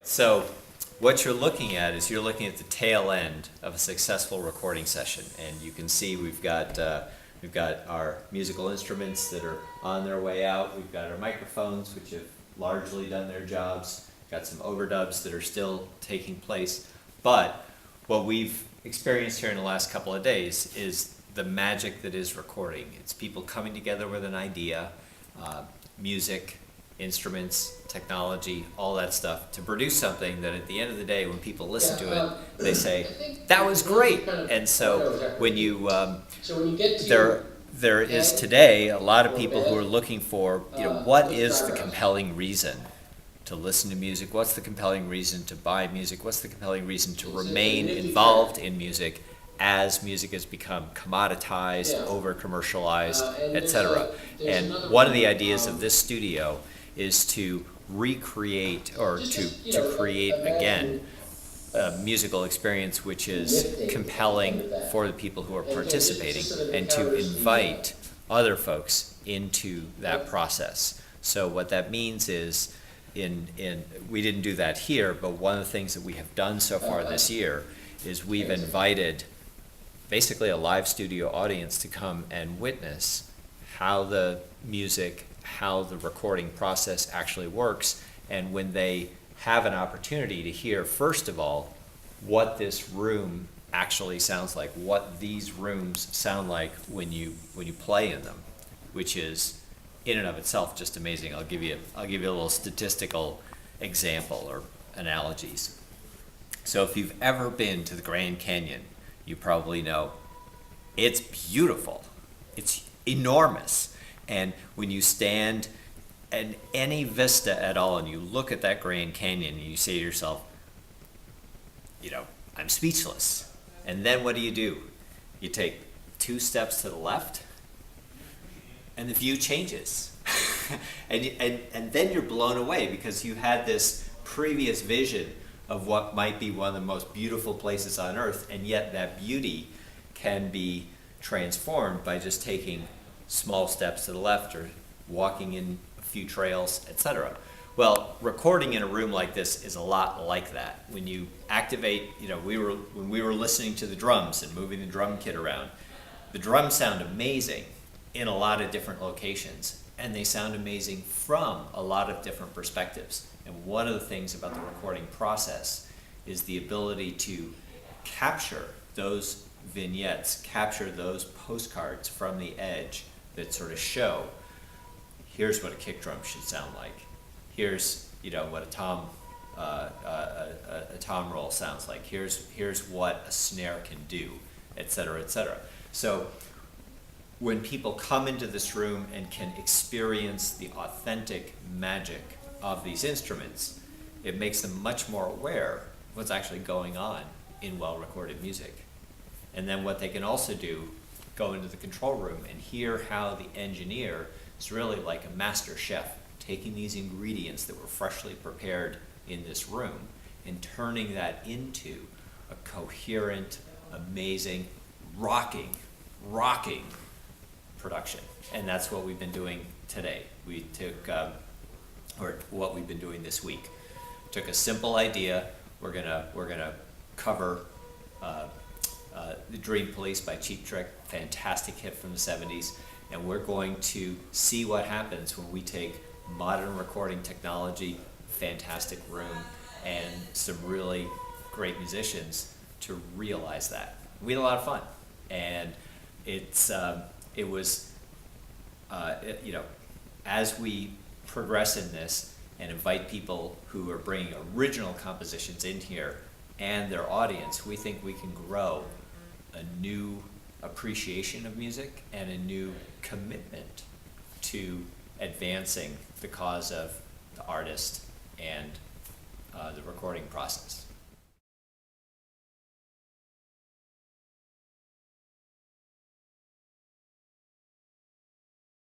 So what you're looking at is you're looking at the tail end of a successful recording session, and you can see we've got our musical instruments that are on their way out. We've got our microphones, which have largely done their jobs. We've got some overdubs that are still taking place. But what we've experienced here in the last couple of days is the magic that is recording. It's people coming together with an idea, music, instruments, technology, all that stuff, to produce something that at the end of the day, when people listen to it, they say, that was great. And so when you, there is today a lot of people who are looking for, what is the compelling reason to listen to music? What's the compelling reason to buy music? What's the compelling reason to remain involved in music as music has become commoditized, over-commercialized, etc.? And one of the ideas of this studio is to recreate or to create again a musical experience which is compelling for the people who are participating, and to invite other folks into that process. So what that means is, we didn't do that here, but one of the things that we have done so far this year is we've invited basically a live studio audience to come and witness how the music, how the recording process actually works, and when they have an opportunity to hear, first of all, what this room actually sounds like, what these rooms sound like when you play in them, which is in and of itself just amazing. I'll give you a little statistical example or analogies. So if you've ever been to the Grand Canyon, you probably know it's beautiful. It's enormous. And when you stand in any vista at all and you look at that Grand Canyon and you say to yourself, I'm speechless. And then what do? You take 2 steps to the left and the view changes. and then you're blown away because you had this previous vision of what might be one of the most beautiful places on earth, and yet that beauty can be transformed by just taking small steps to the left or walking in a few trails, etc. Well, recording in a room like this is a lot like that. When you activate, when we were listening to the drums and moving the drum kit around, the drums sound amazing in a lot of different locations, and they sound amazing from a lot of different perspectives. And one of the things about the recording process is the ability to capture those vignettes, capture those postcards from the edge that sort of show, here's what a kick drum should sound like. Here's what a tom roll sounds like. Here's what a snare can do, etc., etc. So when people come into this room and can experience the authentic magic of these instruments, it makes them much more aware of what's actually going on in well-recorded music. And then what they can also do, go into the control room and hear how the engineer is really like a master chef, taking these ingredients that were freshly prepared in this room and turning that into a coherent, amazing, rocking production. And that's what we've been doing today. We took, or what we've been doing this week. Took a simple idea. We're gonna cover The Dream Police by Cheap Trick, fantastic hit from the 70s, and we're going to see what happens when we take modern recording technology, fantastic room, and some really great musicians to realize that. We had a lot of fun, and it was as we progress in this and invite people who are bringing original compositions in here and their audience, we think we can grow a new appreciation of music and a new commitment to advancing the cause of the artist and the recording process.